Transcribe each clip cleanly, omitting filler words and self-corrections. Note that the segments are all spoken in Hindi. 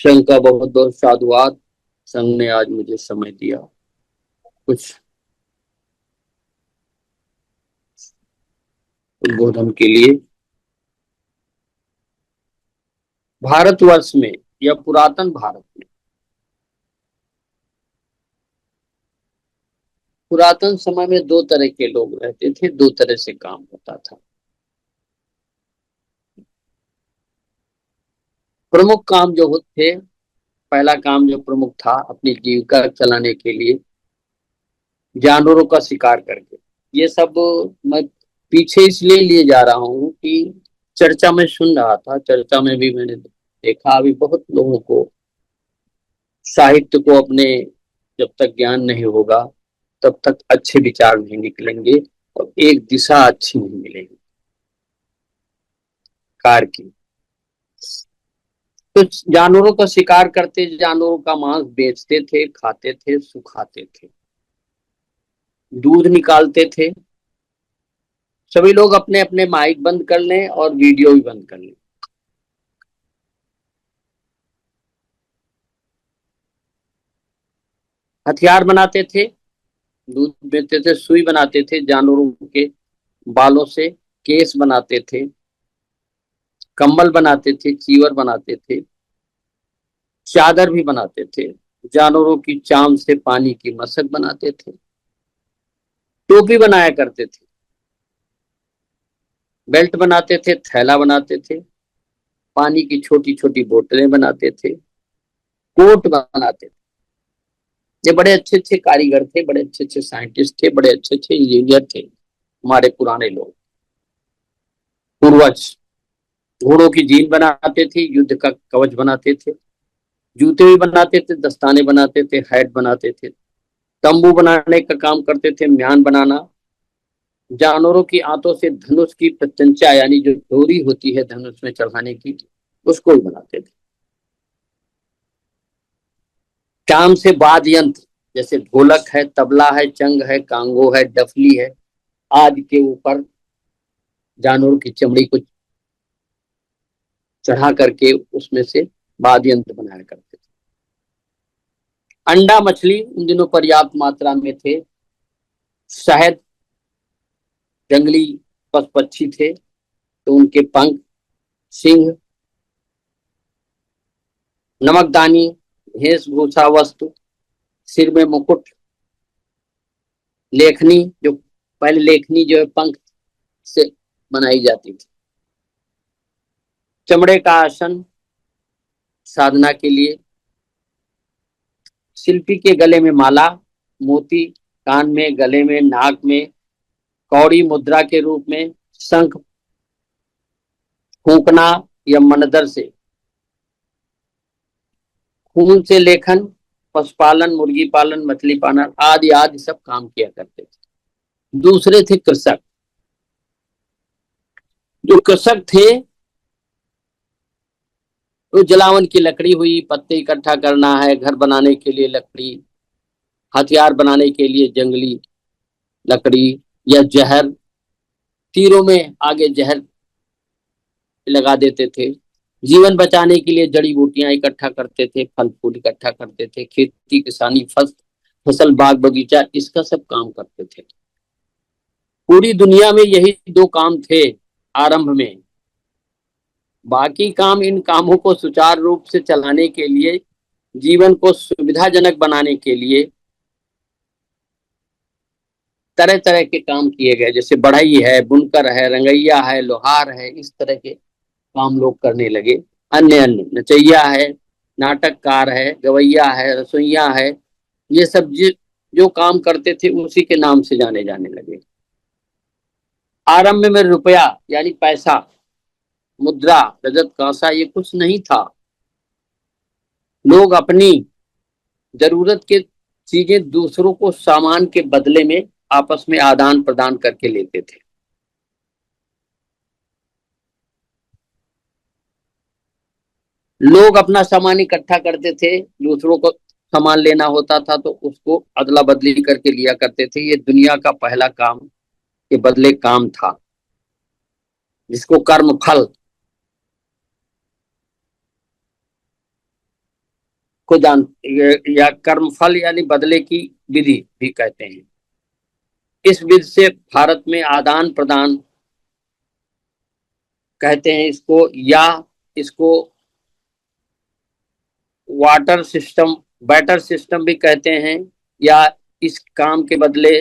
संघ का बहुत बहुत साधुवाद। संघ ने आज मुझे समय दिया कुछ उद्बोधन के लिए। भारतवर्ष में या पुरातन भारत में, पुरातन समय में दो तरह के लोग रहते थे, दो तरह से काम होता था। प्रमुख काम जो थे, पहला काम जो प्रमुख था अपनी जीविका चलाने के लिए जानवरों का शिकार करके। ये सब मैं पीछे इसलिए लिए जा रहा हूँ कि चर्चा में सुन रहा था, चर्चा में भी मैंने देखा अभी बहुत लोगों को साहित्य को अपने जब तक ज्ञान नहीं होगा तब तक अच्छे विचार नहीं निकलेंगे और एक दिशा अच्छी नहीं मिलेगी कार की। तो जानवरों का शिकार करते, जानवरों का मांस बेचते थे, खाते थे, सुखाते थे, दूध निकालते थे। सभी लोग अपने अपने माइक बंद कर लें और वीडियो भी बंद कर लें। हथियार बनाते थे, दूध बेचते थे, सुई बनाते थे, जानवरों के बालों से केस बनाते थे, कंबल बनाते थे, चीवर बनाते थे, चादर भी बनाते थे, जानवरों की चाम से पानी की मशक बनाते थे, टोपी बनाया करते थे, बेल्ट बनाते थे, थैला बनाते थे, पानी की छोटी छोटी बोतलें बनाते थे, कोट बनाते थे। ये बड़े अच्छे अच्छे कारीगर थे, बड़े अच्छे अच्छे साइंटिस्ट थे, बड़े अच्छे अच्छे इंजीनियर थे हमारे पुराने लोग, पूर्वज। घोड़ों की जीन बनाते थे, युद्ध का कवच बनाते थे, जूते भी बनाते थे, दस्ताने बनाते थे, हैट बनाते थे, तंबू बनाने का काम करते थे, म्यान बनाना, जानवरों की आंतों से धनुष की प्रत्यंचा यानी जो डोरी होती है धनुष में चढ़ाने की, उसको भी बनाते थे। चाम से वाद्य यंत्र जैसे ढोलक है, तबला है, चंग है, कांगो है, डफली है, आदि के ऊपर जानवरों की चमड़ी को चढ़ा करके उसमें से वाद्य यंत्र बनाया करते थे। अंडा मछली उन दिनों पर्याप्त मात्रा में थे, शहद, जंगली पशु पक्षी थे तो उनके पंख, सिंह, नमकदानी, वेशभूषा वस्तु, सिर में मुकुट, लेखनी जो पहले लेखनी जो है पंख से बनाई जाती थी, चमड़े का आसन साधना के लिए, शिल्पी के गले में माला, मोती, कान में, गले में, नाक में, कौड़ी मुद्रा के रूप में, शंख फूंकना या मनदर से, खून से लेखन, पशुपालन, मुर्गी पालन, मछली पालन आदि आदि सब काम किया करते थे। दूसरे थे कृषक। जो कृषक थे तो जलावन की लकड़ी हुई, पत्ते इकट्ठा करना है, घर बनाने के लिए लकड़ी, हथियार बनाने के लिए जंगली लकड़ी या जहर, तीरों में आगे जहर लगा देते थे, जीवन बचाने के लिए जड़ी बूटियां इकट्ठा करते थे, फल फूल इकट्ठा करते थे, खेती किसानी, फसल बाग बगीचा इसका सब काम करते थे। पूरी दुनिया में यही दो काम थे आरंभ में। बाकी काम, इन कामों को सुचारू रूप से चलाने के लिए, जीवन को सुविधाजनक बनाने के लिए तरह तरह के काम किए गए, जैसे बढ़ई है, बुनकर है, रंगैया है, लोहार है, इस तरह के काम लोग करने लगे। अन्य अन्य नचैया है, नाटककार है, गवैया है, रसोइया है, ये सब जो काम करते थे उसी के नाम से जाने जाने लगे। आरंभ में रुपया यानी पैसा, मुद्रा, रजत, कांसा ये कुछ नहीं था। लोग अपनी जरूरत के चीजें दूसरों को सामान के बदले में आपस में आदान प्रदान करके लेते थे। लोग अपना सामान इकट्ठा करते थे, दूसरों को सामान लेना होता था तो उसको अदला बदली करके लिया करते थे। ये दुनिया का पहला काम के बदले काम था, जिसको कर्म फल को जान या कर्मफल यानी बदले की विधि भी कहते हैं। इस विधि से भारत में आदान प्रदान कहते हैं इसको, या इसको वाटर सिस्टम बैटर सिस्टम भी कहते हैं, या इस काम के बदले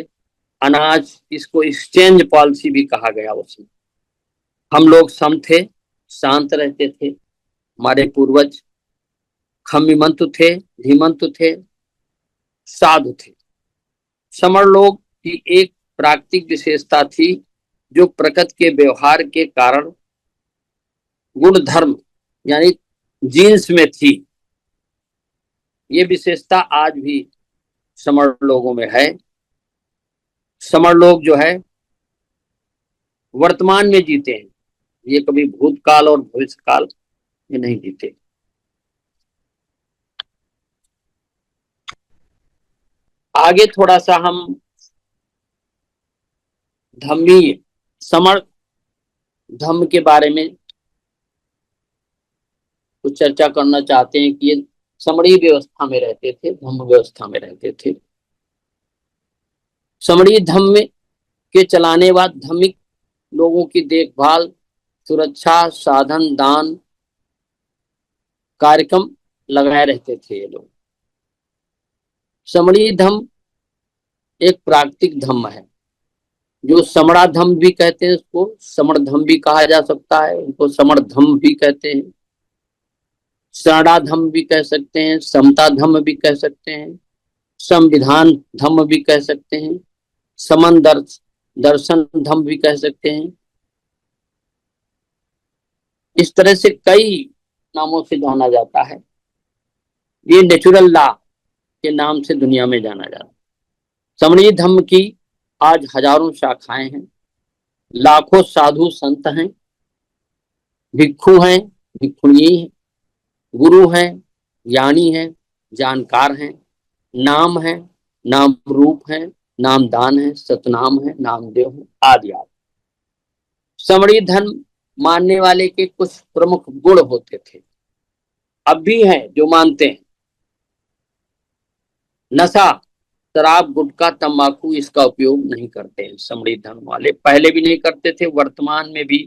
अनाज, इसको एक्सचेंज पॉलिसी भी कहा गया उसमें। हम लोग सम थे, शांत रहते थे, हमारे पूर्वज खम्मीमंत थे, धीमंत थे, साधु थे। समर लोग की एक प्राकृतिक विशेषता थी जो प्रकृति के व्यवहार के कारण गुण धर्म यानी जीन्स में थी। ये विशेषता आज भी समर लोगों में है। समर लोग जो है वर्तमान में जीते हैं, ये कभी भूतकाल और भविष्यकाल में नहीं जीते। आगे थोड़ा सा हम धम्मी समर धम्म के बारे में कुछ चर्चा करना चाहते हैं कि ये समणी व्यवस्था में रहते थे, धम्म व्यवस्था में रहते थे। समणी धम्म के चलाने बाद धम्मिक लोगों की देखभाल, सुरक्षा, साधन, दान कार्यक्रम लगाए रहते थे ये लोग। समणी धम्म एक प्राकृतिक धम्म है, जो समड़ा धम्म भी कहते हैं, इसको समण धम्म भी कहा जा सकता है, इनको समण धम्म भी कहते हैं, शरणा धम्म भी कह सकते हैं, समता धम्म भी कह सकते हैं, संविधान धम्म भी कह सकते हैं, समन दर्शन धम्म भी कह सकते हैं। इस तरह से कई नामों से जाना जाता है। ये नेचुरल लॉ के नाम से दुनिया में जाना जाता है। समणी धम्म की आज हजारों शाखाएं हैं, लाखों साधु संत हैं, भिक्षु हैं, भिक्षुणी हैं, गुरु हैं, ज्ञानी हैं, जानकार हैं, नाम है, नाम रूप है, नामदान है, सतनाम है, नामदेव है, आदि आदि। समणी धर्म मानने वाले के कुछ प्रमुख गुण होते थे, अब भी हैं जो मानते हैं। नशा, शराब, गुटखा, तंबाकू इसका उपयोग नहीं करते हैं समणी धर्म वाले। पहले भी नहीं करते थे, वर्तमान में भी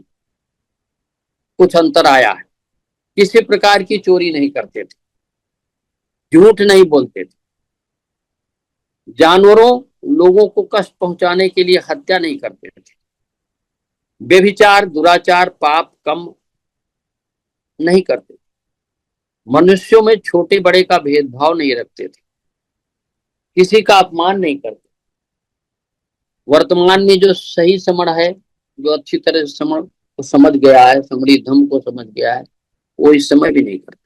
कुछ अंतर आया है। किसी प्रकार की चोरी नहीं करते थे, झूठ नहीं बोलते थे, जानवरों लोगों को कष्ट पहुंचाने के लिए हत्या नहीं करते थे, व्यभिचार, दुराचार, पाप कम नहीं करते, मनुष्यों में छोटे बड़े का भेदभाव नहीं रखते थे, किसी का अपमान नहीं करते। वर्तमान में जो सही समण है, जो अच्छी तरह से समण को समझ गया है, समणी धम्म को समझ गया है, वो इस समय भी नहीं करता।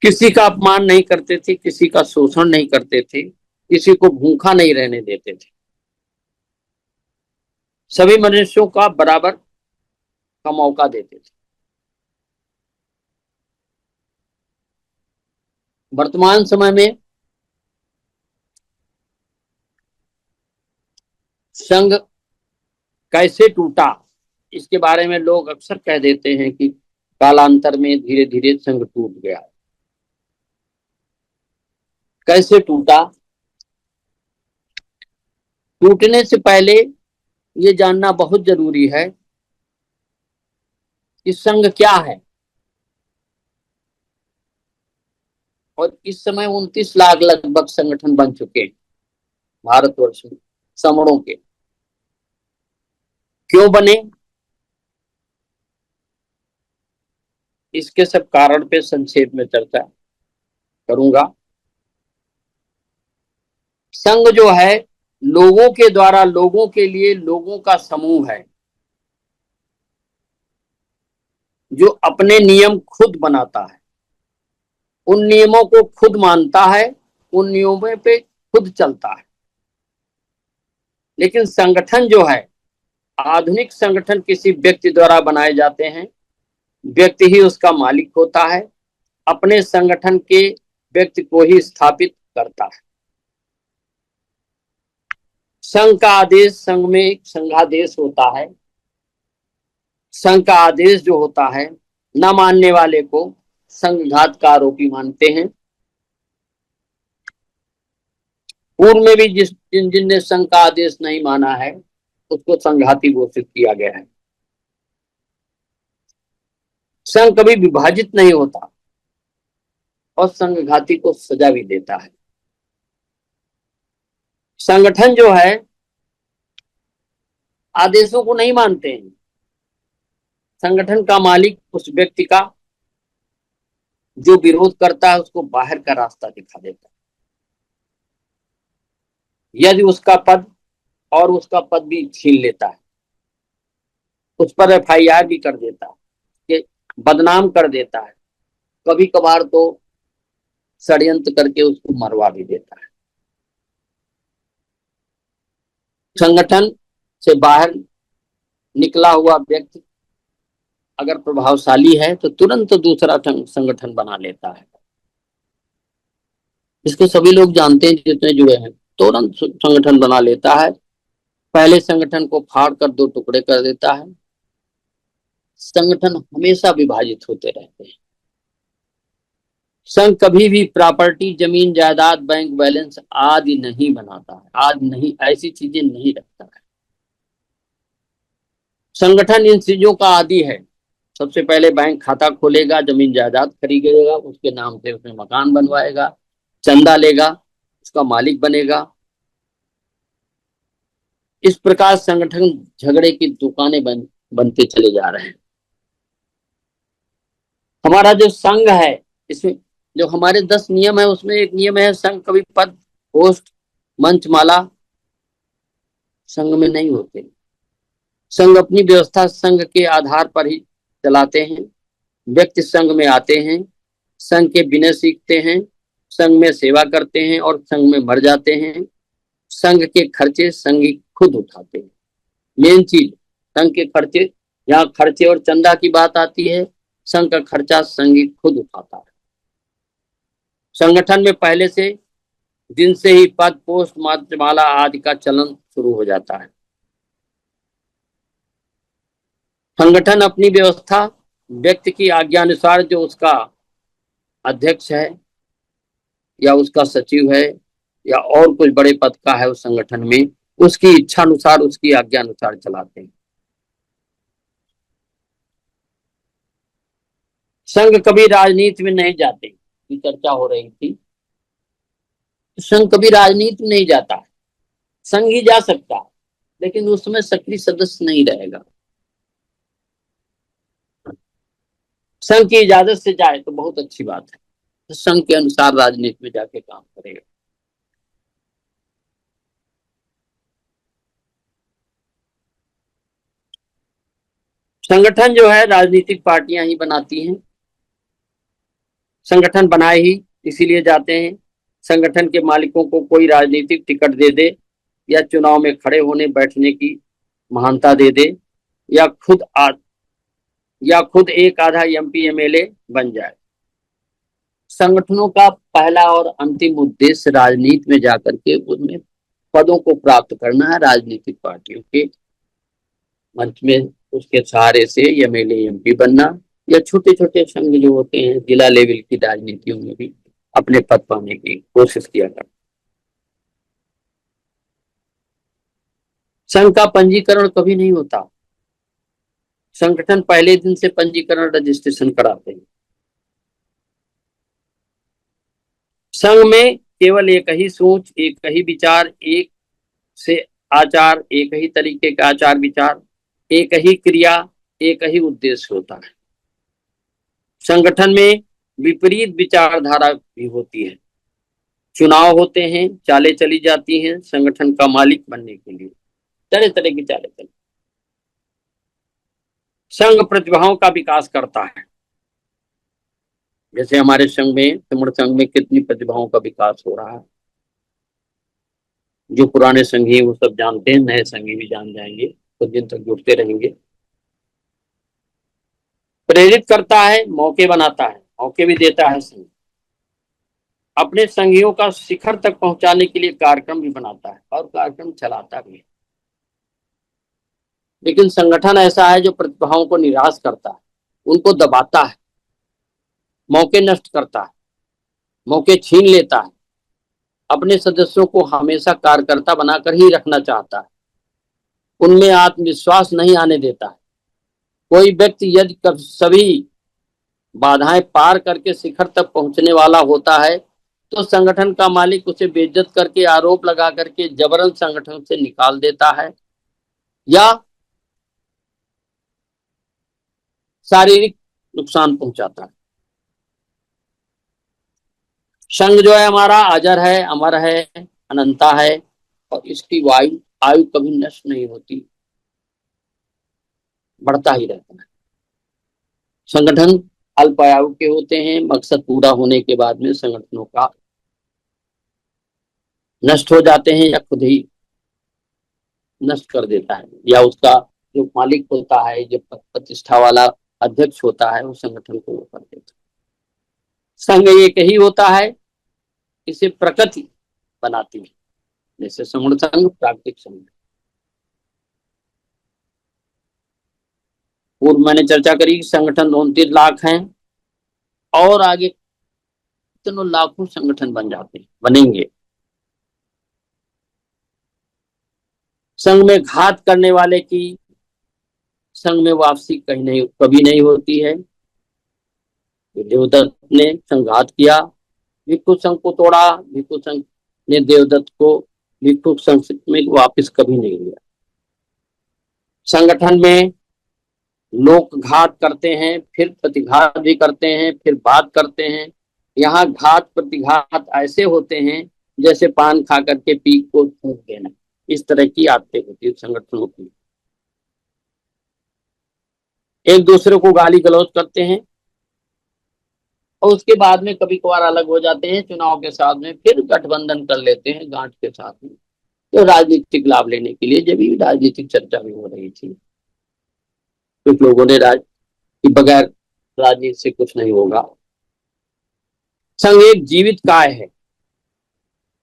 किसी का अपमान नहीं करते थे, किसी का शोषण नहीं करते थे, किसी को भूखा नहीं रहने देते थे, सभी मनुष्यों का बराबर का मौका देते थे। वर्तमान समय में संघ कैसे टूटा, इसके बारे में लोग अक्सर कह देते हैं कि कालांतर में धीरे धीरे संघ टूट गया। कैसे टूटा? टूटने से पहले ये जानना बहुत जरूरी है कि संघ क्या है। और इस समय 29 लाख लगभग संगठन बन चुके हैं भारतवर्ष में समणों के। क्यों बने, इसके सब कारण पे संक्षेप में चर्चा करूंगा। संघ जो है लोगों के द्वारा लोगों के लिए लोगों का समूह है, जो अपने नियम खुद बनाता है, उन नियमों को खुद मानता है, उन नियमों पे खुद चलता है। लेकिन संगठन जो है, आधुनिक संगठन किसी व्यक्ति द्वारा बनाए जाते हैं, व्यक्ति ही उसका मालिक होता है, अपने संगठन के व्यक्ति को ही स्थापित करता है। संघ का आदेश, संघ में एक संघादेश होता है। संघ का आदेश जो होता है, न मानने वाले को संघघात का आरोपी मानते हैं। पूर्व में भी जिन जिन ने संघ का आदेश नहीं माना है उसको संघाती घोषित किया गया है। संघ कभी विभाजित नहीं होता और संघघाती को सजा भी देता है। संगठन जो है आदेशों को नहीं मानते हैं। संगठन का मालिक उस व्यक्ति का जो विरोध करता है उसको बाहर का रास्ता दिखा देता है। यदि उसका पद और उसका पद भी छीन लेता है, उस पर एफआईआर भी कर देता है, कि बदनाम कर देता है, कभी कभार तो षड्यंत्र करके उसको मरवा भी देता है। संगठन से बाहर निकला हुआ व्यक्ति अगर प्रभावशाली है तो तुरंत दूसरा संगठन बना लेता है। इसको सभी लोग जानते हैं जितने जुड़े हैं, तुरंत संगठन बना लेता है। पहले संगठन को फाड़ कर दो टुकड़े कर देता है। संगठन हमेशा विभाजित होते रहते हैं। संघ कभी भी प्रॉपर्टी, जमीन जायदाद, बैंक बैलेंस आदि नहीं बनाता है, आज नहीं, ऐसी चीजें नहीं रखता है। संगठन इन चीजों का आदी है। सबसे पहले बैंक खाता खोलेगा, जमीन जायदाद खरीदेगा, उसके नाम से उसमें मकान बनवाएगा, चंदा लेगा, उसका मालिक बनेगा। इस प्रकार संगठन झगड़े की दुकानें बनते चले जा रहे हैं। हमारा जो संघ है, इसमें जो हमारे 10 नियम है उसमें एक नियम है, संघ कभी पद, पोस्ट, मंचमाला संघ में नहीं होते। संघ अपनी व्यवस्था संघ के आधार पर ही चलाते हैं। व्यक्ति संघ में आते हैं, संघ के विनय सीखते हैं, संघ में सेवा करते हैं और संघ में मर जाते हैं। संघ के खर्चे संघ ही खुद उठाते हैं। मेन चीज संघ के खर्चे, यहाँ खर्चे और चंदा की बात आती है, संघ का खर्चा संघ ही खुद उठाता है। संगठन में पहले से दिन से ही पद, पोस्ट, मंचमाला आदि का चलन शुरू हो जाता है। संगठन अपनी व्यवस्था व्यक्ति की आज्ञानुसार, जो उसका अध्यक्ष है या उसका सचिव है या और कुछ बड़े पद का है उस संगठन में, उसकी इच्छा अनुसार, उसकी आज्ञा अनुसार चलाते हैं। संघ कभी राजनीति में नहीं जाते, की चर्चा हो रही थी। संघ कभी राजनीति में नहीं जाता है। संघ ही जा सकता है लेकिन उसमें सक्रिय सदस्य नहीं रहेगा। संघ की इजाजत से जाए तो बहुत अच्छी बात है, तो संघ के अनुसार राजनीति में जाके काम करेगा। संगठन जो है राजनीतिक पार्टियां ही बनाती हैं। संगठन बनाए ही इसीलिए जाते हैं। संगठन के मालिकों को कोई राजनीतिक टिकट दे दे या चुनाव में खड़े होने बैठने की महानता दे दे या खुद एक आधा एमपी एमएलए बन जाए। संगठनों का पहला और अंतिम उद्देश्य राजनीति में जाकर के उनमें पदों को प्राप्त करना है। राजनीतिक पार्टियों के मंच में उसके सहारे से एमएलए एमपी बनना, या छोटे छोटे संघ जो होते हैं जिला लेवल की राजनीतियों में भी अपने पद पाने की कोशिश किया करते। संघ का पंजीकरण कभी नहीं होता। संगठन पहले दिन से पंजीकरण रजिस्ट्रेशन कराते हैं। संघ में केवल एक ही सोच, एक ही विचार, एक से आचार, एक ही तरीके का आचार विचार, एक ही क्रिया, एक ही उद्देश्य होता है। संगठन में विपरीत विचारधारा भी होती है। चुनाव होते हैं, चालें चली जाती हैं संगठन का मालिक बनने के लिए, तरह तरह की चालें चली। संघ प्रतिभाओं का विकास करता है। जैसे हमारे संघ में, त्रिमूर्त संघ में कितनी प्रतिभाओं का विकास हो रहा है। जो पुराने संघी वो सब जानते हैं, नए संघी भी जान जाएंगे, कुछ दिन तक जुड़ते रहेंगे। प्रेरित करता है, मौके बनाता है, मौके भी देता है संघ। अपने संघियों का शिखर तक पहुंचाने के लिए कार्यक्रम भी बनाता है और कार्यक्रम चलाता भी है। लेकिन संगठन ऐसा है जो प्रतिभाओं को निराश करता है, उनको दबाता है। मौके नष्ट करता है, मौके छीन लेता है, अपने सदस्यों को हमेशा कार्यकर्ता बनाकर ही रखना चाहता है, उनमें आत्मविश्वास नहीं आने देता है। कोई व्यक्ति यदि सभी बाधाएं पार करके शिखर तक पहुंचने वाला होता है तो संगठन का मालिक उसे बेइज्जत करके, आरोप लगा करके जबरन संगठन से निकाल देता है या शारीरिक नुकसान पहुंचाता है। संघ जो है हमारा अजर है, अमर है, अनंता है और इसकी आयु कभी नष्ट नहीं होती, बढ़ता ही रहता है। संगठन अल्पायु के होते हैं, मकसद पूरा होने के बाद में संगठनों का नष्ट हो जाते हैं या खुद ही नष्ट कर देता है, या उसका जो मालिक होता है, जो प्रतिष्ठा वाला अध्यक्ष होता है, वो संगठन को वो कर देता है। संघ एक ही होता है, इसे प्रकृति बनाती है, जैसे समूढ़ संघ, प्राकृतिक संघ। पूर्व मैंने चर्चा करी संगठन 29 लाख हैं और आगे कितनों लाखों संगठन बन जाते हैं, बनेंगे। संघ में घात करने वाले की संघ में वापसी कभी नहीं होती है। देवदत्त ने संघात किया, भिक्षु संघ को तोड़ा, भिक्षु संघ ने देवदत्त को भिक्षु संघ में वापस कभी नहीं लिया। संगठन में लोग घात करते हैं, फिर प्रतिघात भी करते हैं, फिर बात करते हैं। यहाँ घात प्रतिघात ऐसे होते हैं जैसे पान खा करके पीक को थूक देना, इस तरह की आदतें होती है संगठनों की। एक दूसरे को गाली गलौज करते हैं और उसके बाद में कभी कभार अलग हो जाते हैं, चुनाव के साथ में फिर गठबंधन कर लेते हैं गांठ के साथ में, तो राजनीतिक लाभ लेने के लिए। जब भी राजनीतिक चर्चा भी हो रही थी, कुछ लोगों ने कि बगैर राजनीति से कुछ नहीं होगा। संघ एक जीवित काय है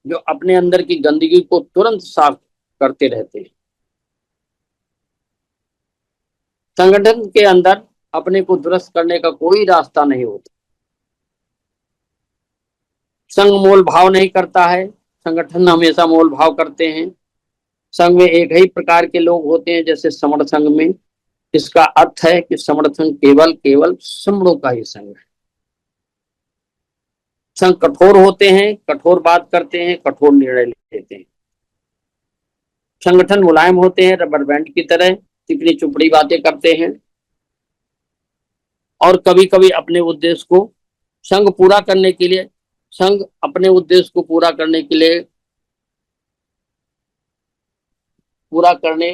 जो अपने अंदर की गंदगी को तुरंत साफ करते रहते हैं। संगठन के अंदर अपने को दुरुस्त करने का कोई रास्ता नहीं होता। संघ मोल भाव नहीं करता है, संगठन हमेशा मोल भाव करते हैं। संघ में एक ही प्रकार के लोग होते हैं जैसे समण संघ में। इसका अर्थ है कि समण संघ केवल समणों का ही संघ है। संघ कठोर होते हैं, कठोर बात करते हैं, कठोर निर्णय लेते हैं। संगठन मुलायम होते हैं, रबर बैंड की तरह चिकनी चुपड़ी बातें करते हैं और कभी कभी अपने उद्देश्य को संघ पूरा करने के लिए, संघ अपने उद्देश्य को पूरा करने के लिए पूरा करने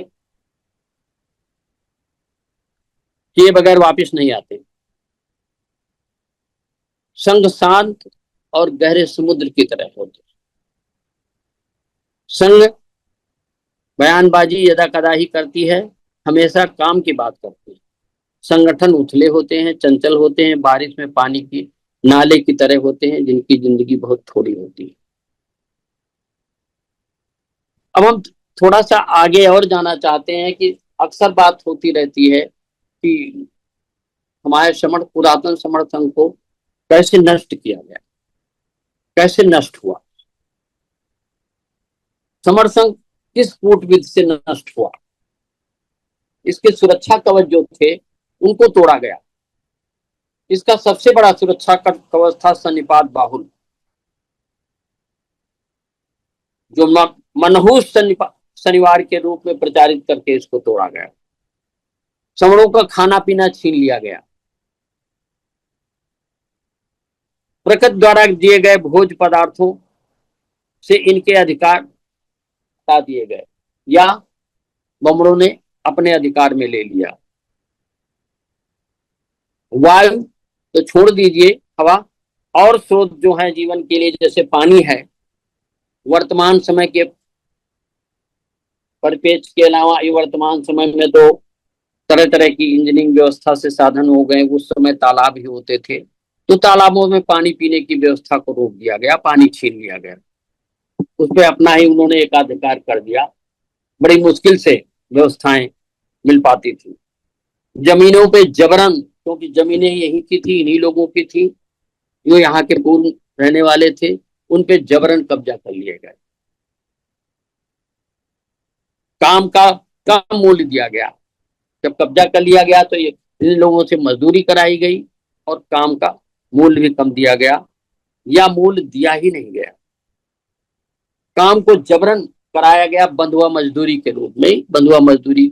किए बगैर वापस नहीं आते। संघ शांत और गहरे समुद्र की तरह होते। संघ बयानबाजी यदा कदा ही करती है, हमेशा काम की बात करती है। संगठन उथले होते हैं, चंचल होते हैं, बारिश में पानी की नाले की तरह होते हैं जिनकी जिंदगी बहुत थोड़ी होती है। अब हम थोड़ा सा आगे और जाना चाहते हैं कि अक्सर बात होती रहती है कि हमारे पुरातन समण संघ को कैसे नष्ट किया गया, कैसे नष्ट हुआ, समण संघ किस कूटविधि से नष्ट हुआ। इसके सुरक्षा कवच जो थे उनको तोड़ा गया। इसका सबसे बड़ा सुरक्षा कवच था सन्निपात बाहुल, जो मनहूस शनिवार के रूप में प्रचारित करके इसको तोड़ा गया। समणों का खाना पीना छीन लिया गया। प्रकृति द्वारा दिए गए भोज पदार्थों से इनके अधिकार हटा दिए गए या बमड़ों ने अपने अधिकार में ले लिया। वायु तो छोड़ दीजिए, हवा और स्रोत जो है जीवन के लिए जैसे पानी है, वर्तमान समय के परिपेक्ष के अलावा वर्तमान समय में तो तरह तरह की इंजीनियरिंग व्यवस्था से साधन हो गए। उस समय तालाब ही होते थे, तो तालाबों में पानी पीने की व्यवस्था को रोक दिया गया, पानी छीन लिया गया। उस पर अपना ही उन्होंने एकाधिकार कर दिया। बड़ी मुश्किल से व्यवस्थाएं मिल पाती थी। जमीनों पे जबरन, क्योंकि जमीनें यही की थी, इन्हीं लोगों की थी, जो यहाँ के पूर्व रहने वाले थे उन पे जबरन कब्जा कर लिए गए। काम का कम मूल्य दिया गया। जब कब्जा कर लिया गया तो ये इन लोगों से मजदूरी कराई गई और काम का मूल्य भी कम दिया गया या मूल्य दिया ही नहीं गया। काम को जबरन कराया गया बंधुआ मजदूरी के रूप में। बंधुआ मजदूरी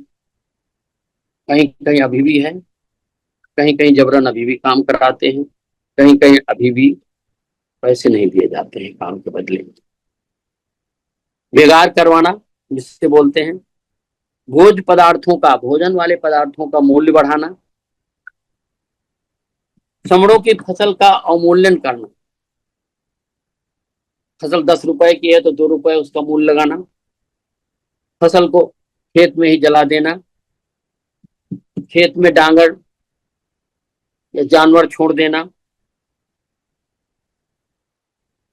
कहीं कहीं अभी भी है, कहीं कहीं जबरन अभी भी काम कराते हैं, कहीं कहीं अभी भी पैसे नहीं दिए जाते हैं काम के बदले में। बेगार करवाना जिससे बोलते हैं। भोज पदार्थों का, भोजन वाले पदार्थों का मूल्य बढ़ाना। समड़ों की फसल का अवमूल्यन करना। फसल 10 रुपए की है तो 2 रुपए उसका मूल्य लगाना। फसल को खेत में ही जला देना। खेत में डांगर या जानवर छोड़ देना।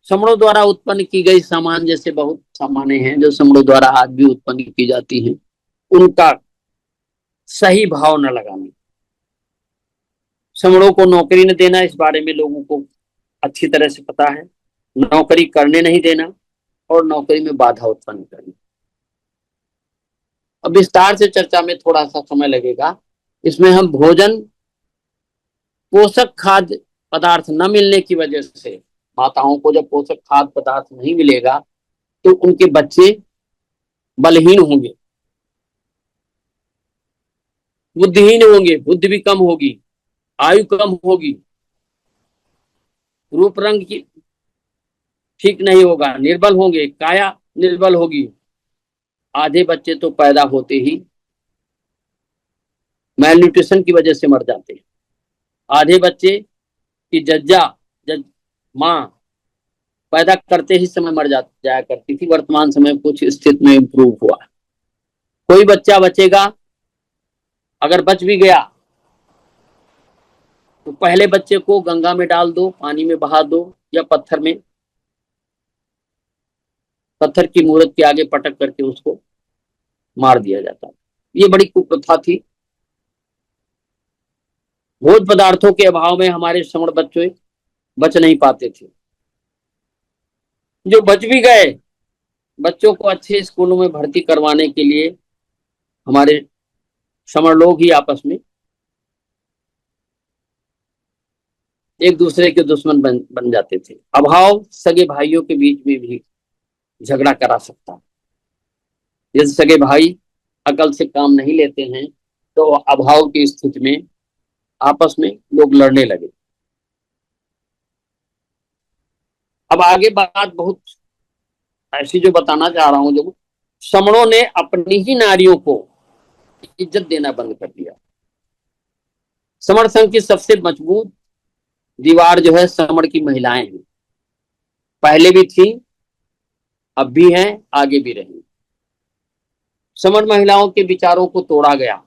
समड़ों द्वारा उत्पन्न की गई सामान, जैसे बहुत सामानें हैं जो समड़ों द्वारा आज भी उत्पन्न की जाती हैं, उनका सही भाव न लगाना। समड़ों को नौकरी न देना, इस बारे में लोगों को अच्छी तरह से पता है। नौकरी करने नहीं देना और नौकरी में बाधा उत्पन्न करना। अब विस्तार से चर्चा में थोड़ा सा समय लगेगा। इसमें हम भोजन, पोषक खाद्य पदार्थ न मिलने की वजह से, माताओं को जब पोषक खाद्य पदार्थ नहीं मिलेगा तो उनके बच्चे बलहीन होंगे, बुद्धिहीन होंगे, बुद्धि भी कम होगी, आयु कम होगी, रूप रंग की ठीक नहीं होगा, निर्बल होंगे, काया निर्बल होगी। आधे बच्चे तो पैदा होते ही मैलन्यूट्रिशन की वजह से मर जाते हैं। आधे बच्चे की जज्जा जज माँ पैदा करते ही समय मर जाया करती थी। वर्तमान समय में कुछ स्थिति में इंप्रूव हुआ। कोई बच्चा बचेगा, अगर बच भी गया तो पहले बच्चे को गंगा में डाल दो, पानी में बहा दो या पत्थर में, पत्थर की मूर्त के आगे पटक करके उसको मार दिया जाता। ये बड़ी कुप्रथा थी। भोज पदार्थों के अभाव में हमारे श्रमण बच्चे बच नहीं पाते थे। जो बच भी गए, बच्चों को अच्छे स्कूलों में भर्ती करवाने के लिए हमारे श्रमण लोग ही आपस में एक दूसरे के दुश्मन बन जाते थे। अभाव सगे भाइयों के बीच में भी झगड़ा करा सकता। जैसे सगे भाई अकल से काम नहीं लेते हैं तो अभाव की स्थिति में आपस में लोग लड़ने लगे। अब आगे बात बहुत ऐसी जो बताना चाह रहा हूं, जो श्रमणों ने अपनी ही नारियों को इज्जत देना बंद कर दिया। श्रमण संघ की सबसे मजबूत दीवार जो है श्रमण की महिलाएं हैं। पहले भी थी, अब भी हैं, आगे भी रहेंगी। श्रमण महिलाओं के विचारों को तोड़ा गया,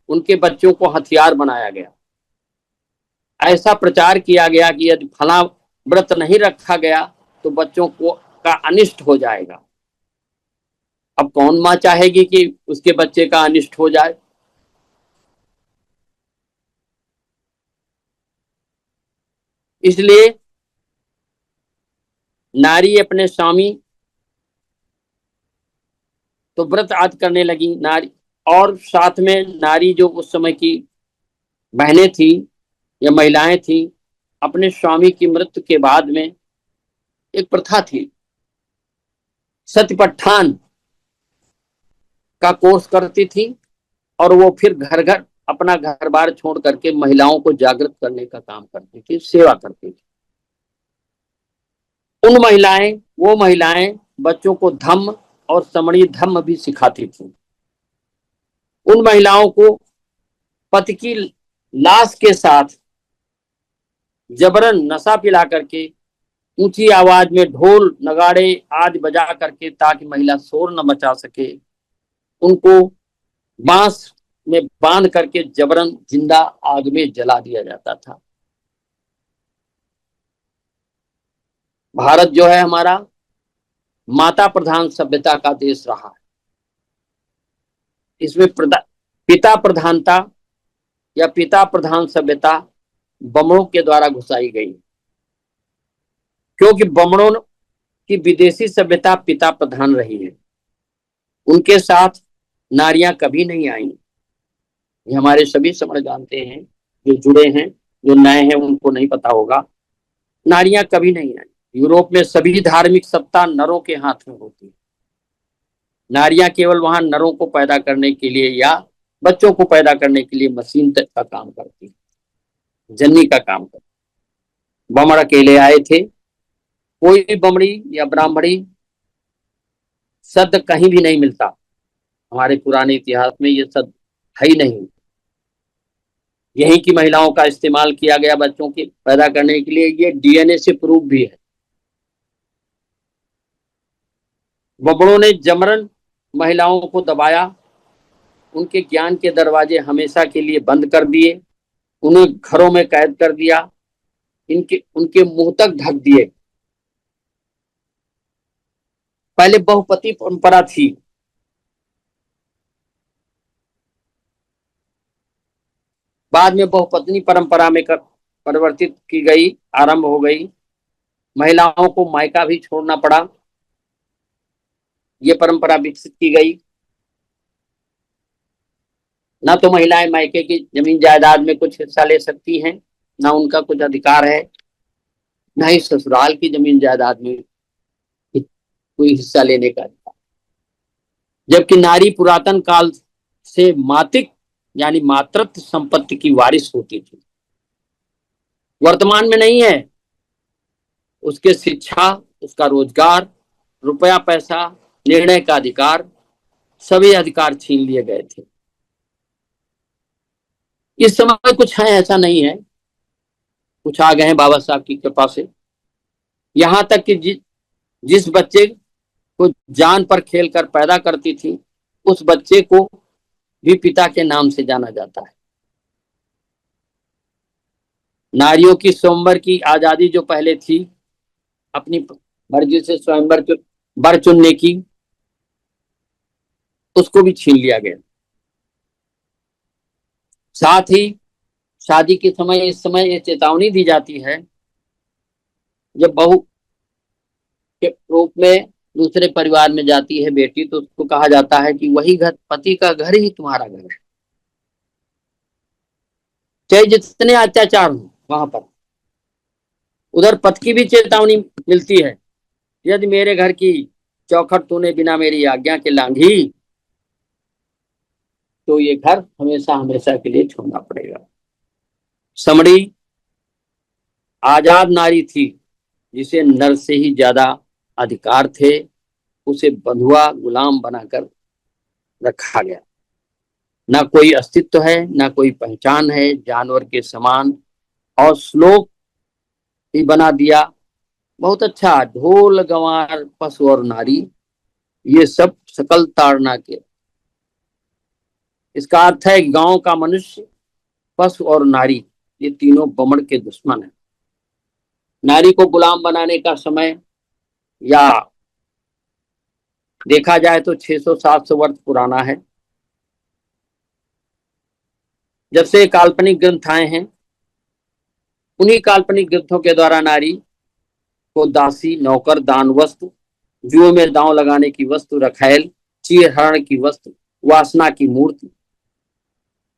उनके बच्चों को हथियार बनाया गया। ऐसा प्रचार किया गया कि यदि फला व्रत नहीं रखा गया तो बच्चों को का अनिष्ट हो जाएगा। अब कौन मां चाहेगी कि उसके बच्चे का अनिष्ट हो जाए? इसलिए नारी अपने स्वामी तो व्रत आदि करने लगी नारी, और साथ में नारी जो उस समय की बहनें थी या महिलाएं थी, अपने स्वामी की मृत्यु के बाद में एक प्रथा थी, सत्यपठान का कोर्स करती थी और वो फिर घर घर अपना घर बार छोड़ करके महिलाओं को जागृत करने का काम करती थी, सेवा करती थी। वो महिलाएं बच्चों को धम्म और समणी धम्म भी सिखाती थी। उन महिलाओं को पति की लाश के साथ जबरन नशा पिला करके ऊंची आवाज में ढोल नगाड़े आदि बजा करके, ताकि महिला शोर न मचा सके, उनको बांस में बांध करके जबरन जिंदा आग में जला दिया जाता था। भारत जो है हमारा माता प्रधान सभ्यता का देश रहा है। इसमें पिता प्रधानता या पिता प्रधान सभ्यता बमों के द्वारा घुसाई गई। क्योंकि बमणों की विदेशी सभ्यता पिता प्रधान रही है, उनके साथ नारियां कभी नहीं आई। ये हमारे सभी समझ जानते हैं, जो जुड़े हैं, जो नए हैं उनको नहीं पता होगा। नारियां कभी नहीं आई। यूरोप में सभी धार्मिक सत्ता नरों के हाथ में होती है। नारियां केवल वहां नरों को पैदा करने के लिए या बच्चों को पैदा करने के लिए मशीन तक का काम करती है, जननी का काम करती। बमण अकेले आए थे। कोई भी बमड़ी या ब्राह्मणी शब्द कहीं भी नहीं मिलता। हमारे पुराने इतिहास में ये शब्द है ही नहीं। यहीं की महिलाओं का इस्तेमाल किया गया बच्चों के पैदा करने के लिए। ये डीएनए से प्रूफ भी है। बमणों ने जबरन महिलाओं को दबाया, उनके ज्ञान के दरवाजे हमेशा के लिए बंद कर दिए, उन्हें घरों में कैद कर दिया, इनके उनके मुंह तक ढक दिए। पहले बहुपति परंपरा थी, बाद में बहुपत्नी परंपरा में परिवर्तित की गई, आरंभ हो गई। महिलाओं को मायका भी छोड़ना पड़ा, ये परंपरा विकसित की गई। ना तो महिलाएं मायके की जमीन जायदाद में कुछ हिस्सा ले सकती हैं, ना उनका कुछ अधिकार है, ना ही ससुराल की जमीन जायदाद में कोई हिस्सा लेने का अधिकार। जबकि नारी पुरातन काल से मातिक यानी मातृत्व संपत्ति की वारिस होती थी। वर्तमान में नहीं है। उसके शिक्षा, उसका रोजगार, रुपया पैसा, निर्णय का अधिकार, सभी अधिकार छीन लिए गए थे। इस समय कुछ है ऐसा नहीं है, कुछ आ गए हैं बाबा साहब की कृपा से। यहां तक कि जिस बच्चे को जान पर खेलकर पैदा करती थी, उस बच्चे को भी पिता के नाम से जाना जाता है। नारियों की स्वयंवर की आजादी जो पहले थी, अपनी मर्जी से स्वयंवर वर चुनने की, उसको भी छीन लिया गया। साथ ही शादी के समय इस समय ये चेतावनी दी जाती है, जब बहू के रूप में दूसरे परिवार में जाती है बेटी, तो उसको कहा जाता है कि वही घर, पति का घर ही तुम्हारा घर है, चाहे जितने अत्याचार हो वहां पर। उधर पति की भी चेतावनी मिलती है, यदि मेरे घर की चौखट तूने बिना मेरी आज्ञा के लांघी, तो ये घर हमेशा हमेशा के लिए छोड़ना पड़ेगा। समड़ी आजाद नारी थी, जिसे नर से ही ज्यादा अधिकार थे। उसे बंधुआ गुलाम बनाकर रखा गया। ना कोई अस्तित्व है, ना कोई पहचान है, जानवर के समान। और श्लोक ही बना दिया बहुत अच्छा, ढोल गंवार पशु और नारी, ये सब सकल ताड़ना के। इसका अर्थ है गांव का मनुष्य, पशु और नारी, ये तीनों बमण के दुश्मन है। नारी को गुलाम बनाने का समय या देखा जाए तो 600-700 वर्ष पुराना है। जब से काल्पनिक ग्रंथ आए हैं, उन्हीं काल्पनिक ग्रंथों के द्वारा नारी को दासी, नौकर, दान वस्तु, जुए में दांव लगाने की वस्तु, रखैल, चीर हरण की वस्तु, वासना की मूर्ति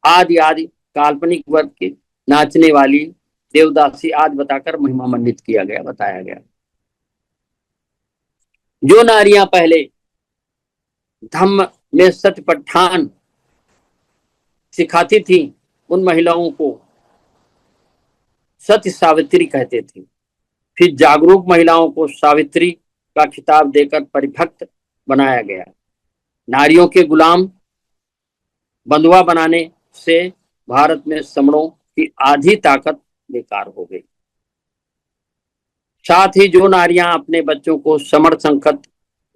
आदि आदि काल्पनिक वर्ग के नाचने वाली, देवदासी आदि बताकर महिमा मंडित किया गया, बताया गया। जो नारियां पहले धम्म में सत्यपठान सिखाती थी, उन महिलाओं को सत्य सावित्री कहते थे। फिर जागरूक महिलाओं को सावित्री का खिताब देकर परिभक्त बनाया गया। नारियों के गुलाम बंधुआ बनाने से भारत में समणों की आधी ताकत बेकार हो गई। साथ ही जो नारियां अपने बच्चों को समण संकट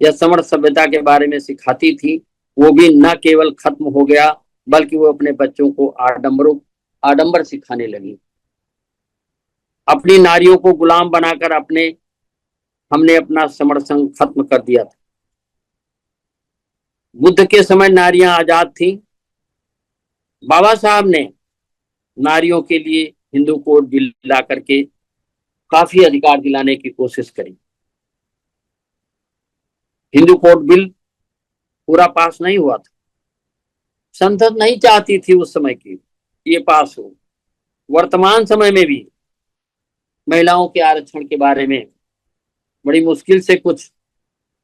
या समण सभ्यता के बारे में सिखाती थी, वो भी न केवल खत्म हो गया, बल्कि वो अपने बच्चों को आडंबर सिखाने लगी। अपनी नारियों को गुलाम बनाकर हमने अपना समर्थन खत्म कर दिया था। बुद्ध के समय नारियां आजाद थी। बाबा साहब ने नारियों के लिए हिंदू कोड बिल ला करके काफी अधिकार दिलाने की कोशिश करी। हिंदू कोड बिल पूरा पास नहीं हुआ था, संसद नहीं चाहती थी उस समय की ये पास हो। वर्तमान समय में भी महिलाओं के आरक्षण के बारे में बड़ी मुश्किल से कुछ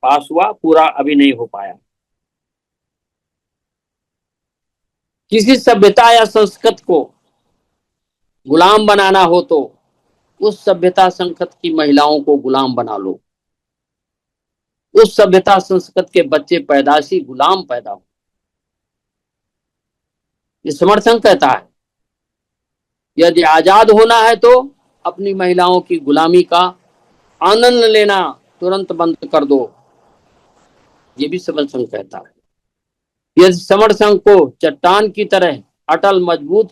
पास हुआ, पूरा अभी नहीं हो पाया। किसी सभ्यता या संस्कृति को गुलाम बनाना हो तो उस सभ्यता संस्कृति की महिलाओं को गुलाम बना लो। उस सभ्यता संस्कृति के बच्चे पैदाशी गुलाम पैदा हो। ये समर्थन कहता है यदि आजाद होना है तो अपनी महिलाओं की गुलामी का आनंद लेना तुरंत बंद कर दो। ये भी समर्थन कहता है यदि समर्थन को चट्टान की तरह अटल मजबूत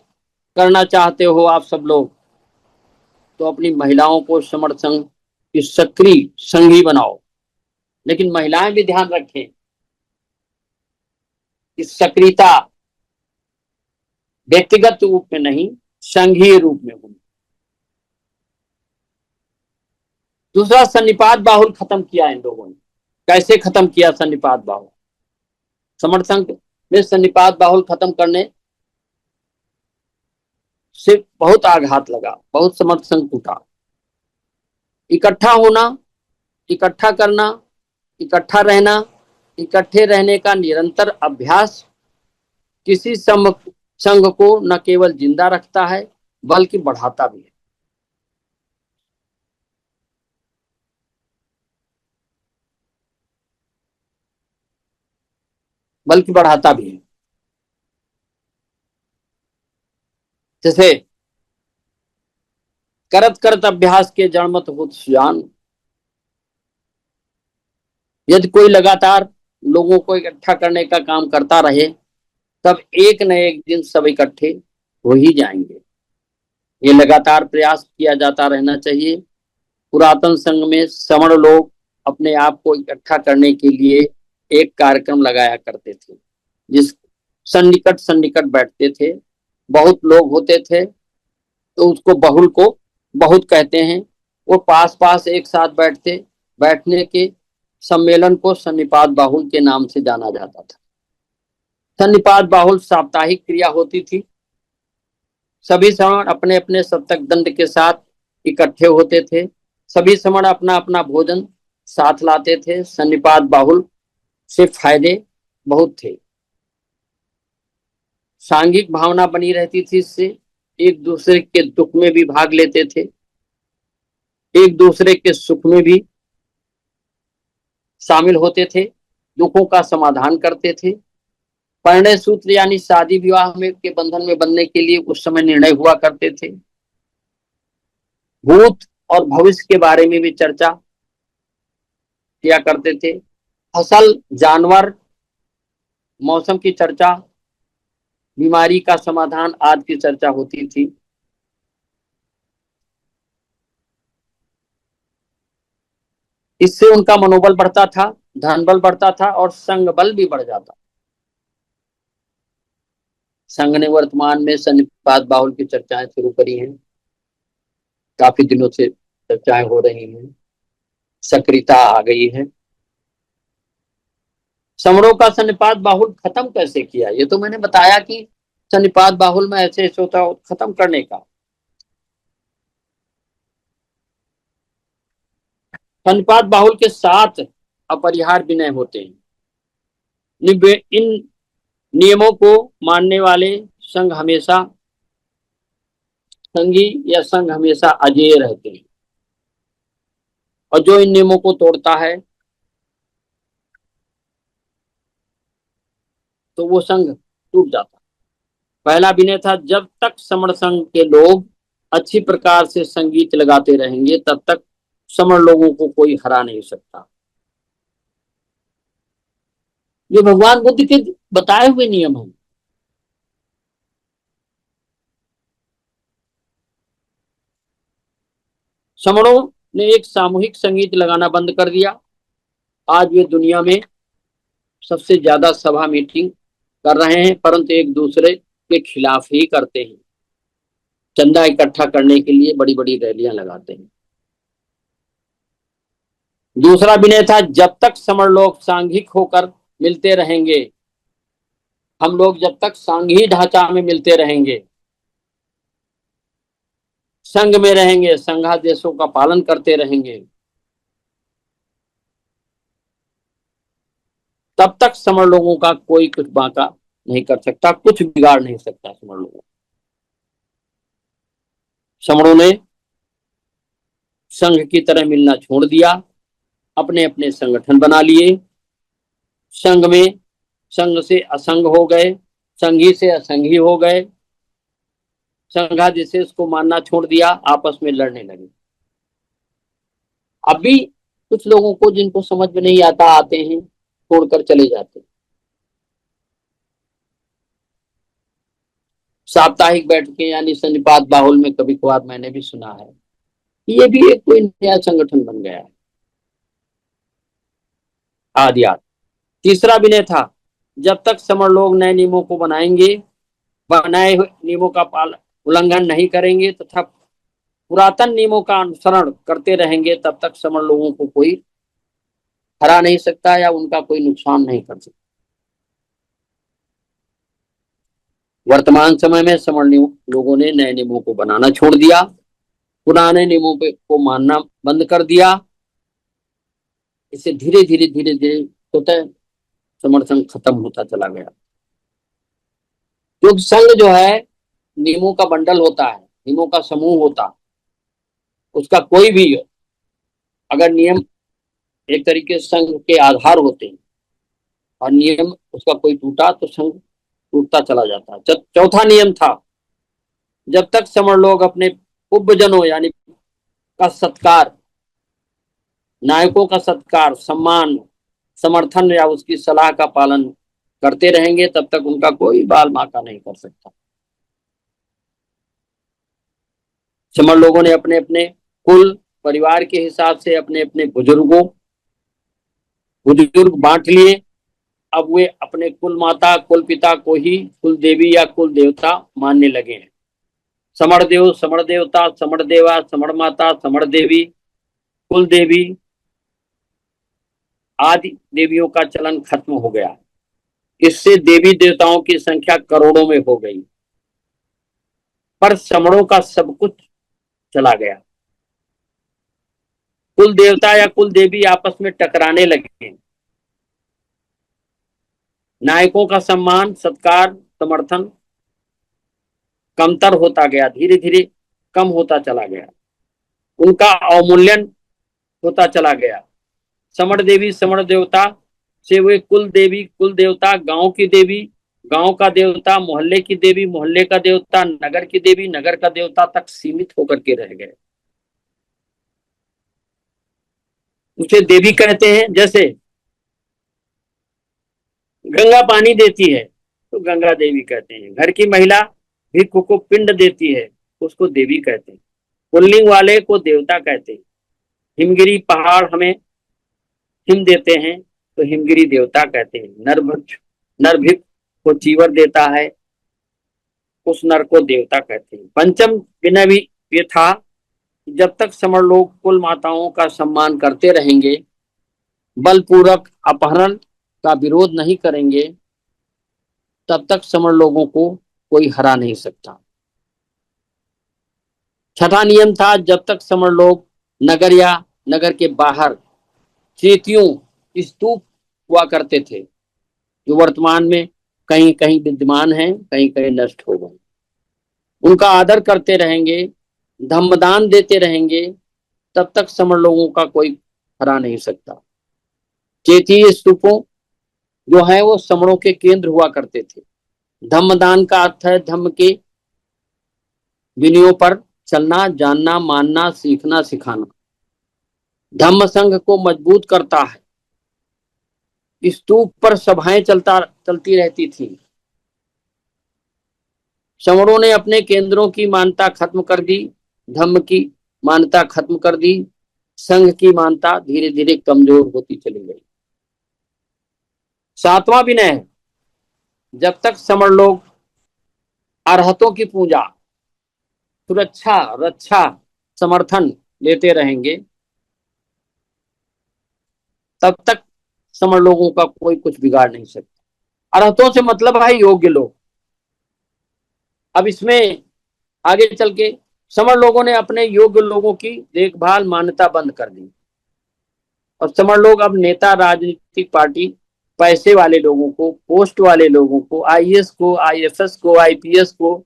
करना चाहते हो आप सब लोग, तो अपनी महिलाओं को समर्थन की सक्रिय संगी बनाओ। लेकिन महिलाएं भी ध्यान रखें कि सक्रियता व्यक्तिगत रूप में नहीं, संघीय रूप में होनी। दूसरा, सन्निपात बाहुल खत्म किया इन लोगों ने। कैसे खत्म किया सन्निपात बाहुल? समर्थन में सन्निपात बाहुल खत्म करने से बहुत आघात लगा, बहुत समर्थन टूटा। इकट्ठा होना, इकट्ठा करना, इकट्ठा रहना, इकट्ठे रहने का निरंतर अभ्यास किसी संघ को न केवल जिंदा रखता है बल्कि बढ़ाता भी है। बल्कि बढ़ाता भी है। जैसे करत करत अभ्यास के जड़मत होत सुजान। यदि कोई लगातार लोगों को इकट्ठा करने का काम करता रहे तब एक न एक दिन सब इकट्ठे हो ही जाएंगे। ये लगातार प्रयास किया जाता रहना चाहिए। पुरातन संघ में समण लोग अपने आप को इकट्ठा करने के लिए एक कार्यक्रम लगाया करते थे, जिस सन्निकट सन्निकट बैठते थे, बहुत लोग होते थे तो उसको बहुल को बहुत कहते हैं। वो पास पास एक साथ बैठने के सम्मेलन को सन्निपात बाहुल के नाम से जाना जाता था। सन्निपात बाहुल साप्ताहिक क्रिया होती थी। सभी श्रमण अपने अपने सप्तक दंड के साथ इकट्ठे होते थे। सभी श्रमण अपना अपना भोजन साथ लाते थे। सन्निपात बाहुल से फायदे बहुत थे। सांघिक भावना बनी रहती थी। इससे एक दूसरे के दुख में भी भाग लेते थे, एक दूसरे के सुख में भी शामिल होते थे, दुखों का समाधान करते थे। परिणय सूत्र यानी शादी विवाह में के बंधन में बंधने के लिए उस समय निर्णय हुआ करते थे। भूत और भविष्य के बारे में भी चर्चा किया करते थे। फसल, जानवर, मौसम की चर्चा, बीमारी का समाधान आदि की चर्चा होती थी। इससे उनका मनोबल बढ़ता था, धन बल बढ़ता था और संघ बल भी बढ़ जाता। संघ ने वर्तमान में सन्निपात बाहुल की चर्चाएं शुरू करी हैं। काफी दिनों से चर्चाएं हो रही हैं, सक्रियता आ गई है। समरों का सन्निपात बाहुल खत्म कैसे किया? ये तो मैंने बताया कि सन्निपात बाहुल में ऐसे ऐसे होता खत्म करने का। सन्निपात बाहुल के 7 अपरिहार्य विनय होते हैं। इन नियमों को मानने वाले संघ हमेशा संघी या संघ हमेशा अजेय रहते हैं, और जो इन नियमों को तोड़ता है तो वो संघ टूट जाता। पहला विनय था, जब तक समण संघ के लोग अच्छी प्रकार से संगीत लगाते रहेंगे तब तक समण लोगों को कोई हरा नहीं सकता। ये भगवान बुद्ध के बताए हुए नियम हैं। समणों ने एक सामूहिक संगीत लगाना बंद कर दिया। आज वे दुनिया में सबसे ज्यादा सभा मीटिंग कर रहे हैं, परंतु एक दूसरे के खिलाफ ही करते हैं। चंदा इकट्ठा करने के लिए बड़ी बड़ी रैलियां लगाते हैं। दूसरा विनय था, जब तक समण लोग सांघिक होकर मिलते रहेंगे, हम लोग जब तक सांघी ढांचा में मिलते रहेंगे, संघ में रहेंगे, संघादेशों का पालन करते रहेंगे, तब तक समण लोगों का कोई कुछ बांका नहीं कर सकता, कुछ बिगाड़ नहीं सकता समण लोगों। समणों ने संघ की तरह मिलना छोड़ दिया, अपने अपने संगठन बना लिए, संघ में संघ से असंग हो गए, संघी से असंगी हो गए, संघादेश को मानना छोड़ दिया, आपस में लड़ने लगे। अभी कुछ लोगों को जिनको समझ में नहीं आता आते हैं, छोड़कर चले जाते हैं। साप्ताहिक बैठकें यानी सन्निपात बाहुल में कभी कभार मैंने भी सुना है, ये भी एक कोई नया संगठन बन गया है। आदि आदि। तीसरा विनय था, जब तक समण लोग नए नियमों को बनाएंगे, बनाए हुए नियमों का उल्लंघन नहीं करेंगे तथा पुरातन नियमों का अनुसरण करते रहेंगे, तब तक समण लोगों को कोई हरा नहीं सकता या उनका कोई नुकसान नहीं कर सकता। वर्तमान समय में समण लोगों ने नए नियमों को बनाना छोड़ दिया, पुराने नियमों को मानना बंद कर दिया। इससे धीरे धीरे धीरे धीरे होता है समर्थन खत्म होता चला गया। क्योंकि संघ जो है नियमों का बंडल होता है, नियमों का समूह होता है, उसका कोई भी अगर नियम एक तरीके से संघ के आधार होते हैं और नियम उसका कोई टूटा तो संघ टूटता चला जाता है। चौथा नियम था, जब तक समण लोग अपने उपजनों यानी का सत्कार, नायकों का सत्कार, सम्मान, समर्थन या उसकी सलाह का पालन करते रहेंगे, तब तक उनका कोई बाल बांका नहीं कर सकता। समण लोगों ने अपने अपने कुल परिवार के हिसाब से अपने अपने बुजुर्ग बांट लिए। अब वे अपने कुल माता कुल पिता को ही कुल देवी या कुल देवता मानने लगे हैं। समण देव, समण देवता, समण देवा, समण माता, समण देवी, कुल देवी आदि देवियों का चलन खत्म हो गया। इससे देवी देवताओं की संख्या करोड़ों में हो गई, पर समणों का सब कुछ चला गया। कुल देवता या कुल देवी आपस में टकराने लगे, नायकों का सम्मान, सत्कार, समर्थन कमतर होता गया, धीरे धीरे कम होता चला गया, उनका अवमूल्यन होता चला गया। समण देवी समण देवता से वे कुल देवी कुल देवता, गांव की देवी गांव का देवता, मोहल्ले की देवी मोहल्ले का देवता, नगर की देवी नगर का देवता तक सीमित होकर के रह गए। उसे देवी कहते हैं। जैसे गंगा पानी देती है तो गंगा देवी कहते हैं, घर की महिला भिक्खु को पिंड देती है उसको देवी कहते हैं, पुल्लिंग वाले को देवता कहते हैं। हिमगिरी पहाड़ हमें हिम देते हैं तो हिमगिरी देवता कहते हैं। नरभिक्ष को चीवर देता है, उस नर को देवता कहते हैं। पंचम विनय भी ये था, जब तक समण लोग कुल माताओं का सम्मान करते रहेंगे, बलपूर्वक अपहरण का विरोध नहीं करेंगे, तब तक समण लोगों को कोई हरा नहीं सकता। छठा नियम था, जब तक समण लोग नगर या नगर के बाहर चेतियों स्तूप हुआ करते थे, जो वर्तमान में कहीं कहीं विद्यमान हैं, कहीं कहीं नष्ट हो गए, उनका आदर करते रहेंगे, धम्मदान देते रहेंगे, तब तक समण लोगों का कोई हरा नहीं सकता। चेतीय स्तूपों जो है वो समणों के केंद्र हुआ करते थे। धम्मदान का अर्थ है धम्म के विनयों पर चलना, जानना, मानना, सीखना, सिखाना। धम्म संघ को मजबूत करता है। स्तूप पर सभाएं चलती रहती थी। समणों ने अपने केंद्रों की मान्यता खत्म कर दी, धम्म की मान्यता खत्म कर दी, संघ की मान्यता धीरे धीरे कमजोर होती चली गई। सातवां विनय है, जब तक समण लोग अरहतों की पूजा, सुरक्षा, रक्षा, समर्थन लेते रहेंगे, तब तक समर लोगों का कोई कुछ बिगाड़ नहीं सकता। अरहतों से मतलब है योग्य लोग। अब इसमें आगे चल के समर लोगों ने अपने योग्य लोगों की देखभाल मान्यता बंद कर दी, और समर लोग अब नेता, राजनीतिक पार्टी, पैसे वाले लोगों को, पोस्ट वाले लोगों को, आईएएस को, आईएफएस को, आईपीएस को,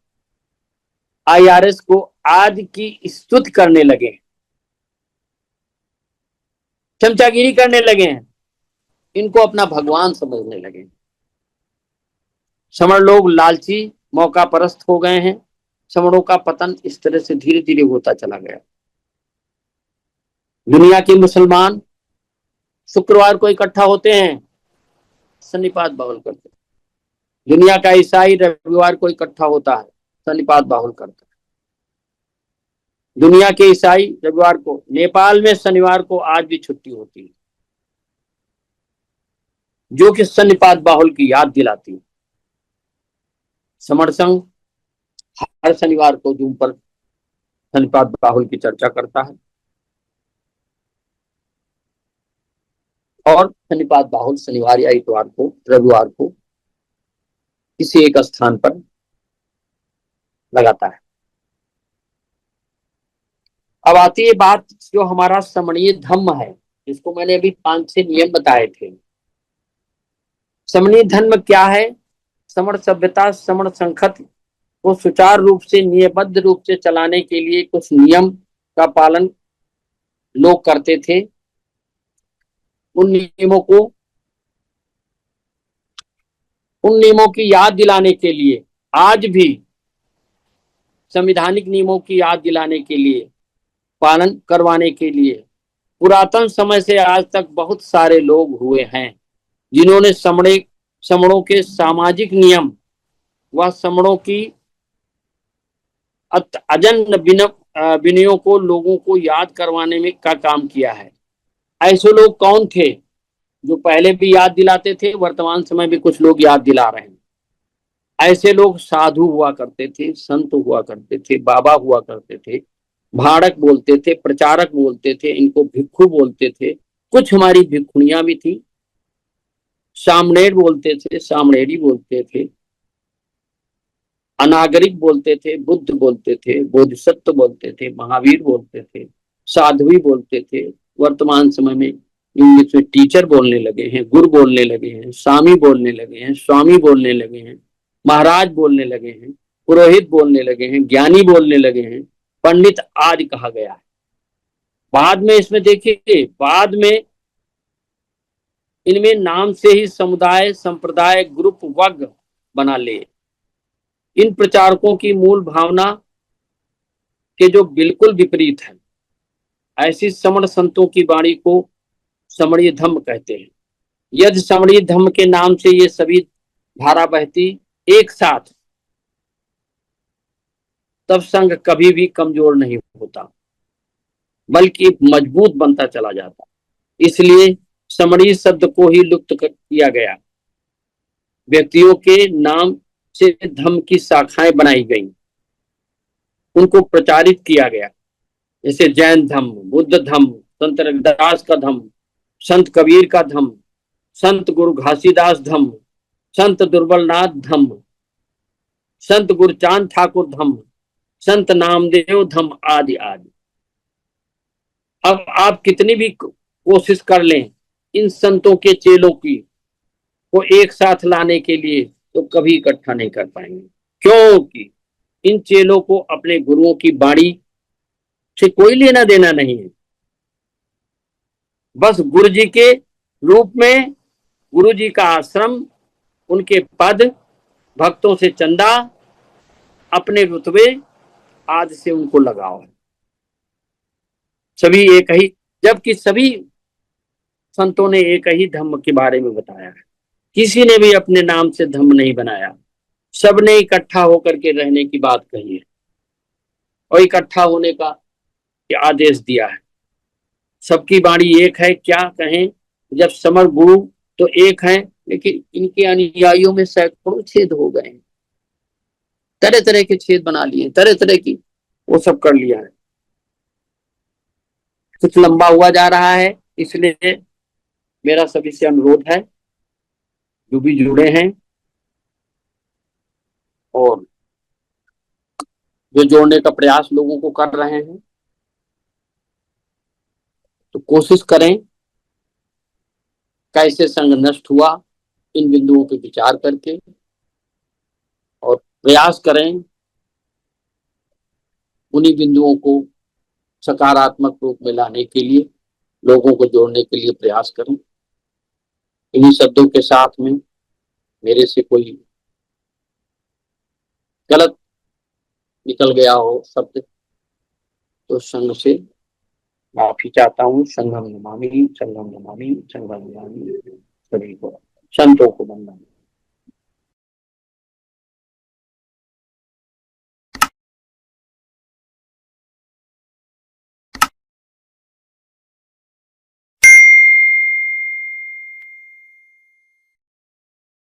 आईआरएस को आज की स्तुति करने लगे हैं, चमचागिरी करने लगे हैं, इनको अपना भगवान समझने लगे हैं। समर लोग लालची, मौका परस्त हो गए हैं। समरों का पतन इस तरह से धीरे धीरे होता चला गया। दुनिया के मुसलमान शुक्रवार को इकट्ठा होते हैं, सन्निपात बाहुल करते हैं। दुनिया का ईसाई रविवार को इकट्ठा होता है, सन्निपात बाहुल करता है। दुनिया के ईसाई रविवार को, नेपाल में शनिवार को आज भी छुट्टी होती है, जो कि सन्निपात बाहुल की याद दिलाती है। समर संघ हर शनिवार को जूम पर सन्निपात बाहुल की चर्चा करता है, और सन्निपात बाहुल शनिवार या इतवार को, रविवार को किसी एक स्थान पर लगाता है। अब आती है बात जो हमारा समणीय धम्म है, जिसको मैंने अभी 5-6 नियम बताए थे। समणीय धर्म क्या है? समण सभ्यता, समण संखत को सुचारू रूप से, नियमबद्ध रूप से चलाने के लिए कुछ नियम का पालन लोग करते थे। उन नियमों की याद दिलाने के लिए, आज भी संवैधानिक नियमों की याद दिलाने के लिए, पालन करवाने के लिए पुरातन समय से आज तक बहुत सारे लोग हुए हैं, जिन्होंने समणों के सामाजिक नियम व समणों की अजन्म विनयों को लोगों को याद करवाने में का काम किया है। ऐसे लोग कौन थे जो पहले भी याद दिलाते थे, वर्तमान समय में कुछ लोग याद दिला रहे हैं। ऐसे लोग साधु हुआ करते थे, संत हुआ करते थे, बाबा हुआ करते थे, भाड़क बोलते थे, प्रचारक बोलते थे, इनको भिक्षु बोलते थे। कुछ हमारी भिक्षुणियां भी थी, सामणेर बोलते थे, सामणेरी बोलते थे, अनागरिक बोलते थे, बुद्ध बोलते थे, बोधिसत्व बोलते थे, महावीर बोलते थे, साध्वी बोलते थे। वर्तमान समय में इंग्लिश में टीचर बोलने लगे हैं, गुरु बोलने लगे हैं, स्वामी बोलने लगे हैं, स्वामी बोलने लगे हैं, महाराज बोलने लगे हैं, पुरोहित बोलने लगे हैं, ज्ञानी बोलने लगे हैं, पंडित आदि कहा गया है। बाद में इसमें देखिए, बाद में इनमें नाम से ही समुदाय, संप्रदाय, ग्रुप, वर्ग बना ले। इन प्रचारकों की मूल भावना के जो बिल्कुल विपरीत है, ऐसी समण संतों की वाणी को समणीय धम्म कहते हैं। यदि समणीय धम्म के नाम से ये सभी धारा बहती एक साथ, तब संघ कभी भी कमजोर नहीं होता, बल्कि मजबूत बनता चला जाता। इसलिए समणीय शब्द को ही लुप्त किया गया। व्यक्तियों के नाम से धम्म की शाखाएं बनाई गई, उनको प्रचारित किया गया, जैसे जैन धम्म, बुद्ध धम्म, संत रविदास का धम्म, संत कबीर का धम्म, संत गुरु घासीदास धम्म, संत दुर्बलनाथ धम्म, संत गुरचांद ठाकुर धम्म, संत नामदेव धम्म आदि आदि। अब आप कितनी भी कोशिश कर लें इन संतों के चेलों की को एक साथ लाने के लिए, तो कभी इकट्ठा नहीं कर पाएंगे, क्योंकि इन चेलों को अपने गुरुओं की वाणी से कोई लेना देना नहीं है। बस गुरु जी के रूप में, गुरु जी का आश्रम, उनके पद, भक्तों से चंदा, अपने रुतबे आदि से उनको लगाव है। सभी एक ही, जबकि सभी संतों ने एक ही धम्म के बारे में बताया है। किसी ने भी अपने नाम से धम्म नहीं बनाया, सबने इकट्ठा होकर के रहने की बात कही है और इकट्ठा होने का आदेश दिया है। सबकी वाणी एक है, क्या कहें, जब समर गुरु तो एक है, लेकिन इनके अनुयायियों में सैकड़ों छेद हो गए हैं, तरह तरह के छेद बना लिए, तरह तरह की वो सब कर लिया है। कुछ लंबा हुआ जा रहा है, इसलिए मेरा सभी से अनुरोध है, जो भी जुड़े हैं और जो जोड़ने का प्रयास लोगों को कर रहे हैं, तो कोशिश करें कैसे संघ नष्ट हुआ इन बिंदुओं पे विचार करके, और प्रयास करें उन्हीं बिंदुओं को सकारात्मक रूप में लाने के लिए, लोगों को जोड़ने के लिए प्रयास करें। इन्हीं शब्दों के साथ में मेरे से कोई गलत निकल गया हो शब्द, तो संघ से माफी चाहता हूँ। संघम नमामि, संघम नमामि, संघम नमामि। सभी को, संतों को वंदन।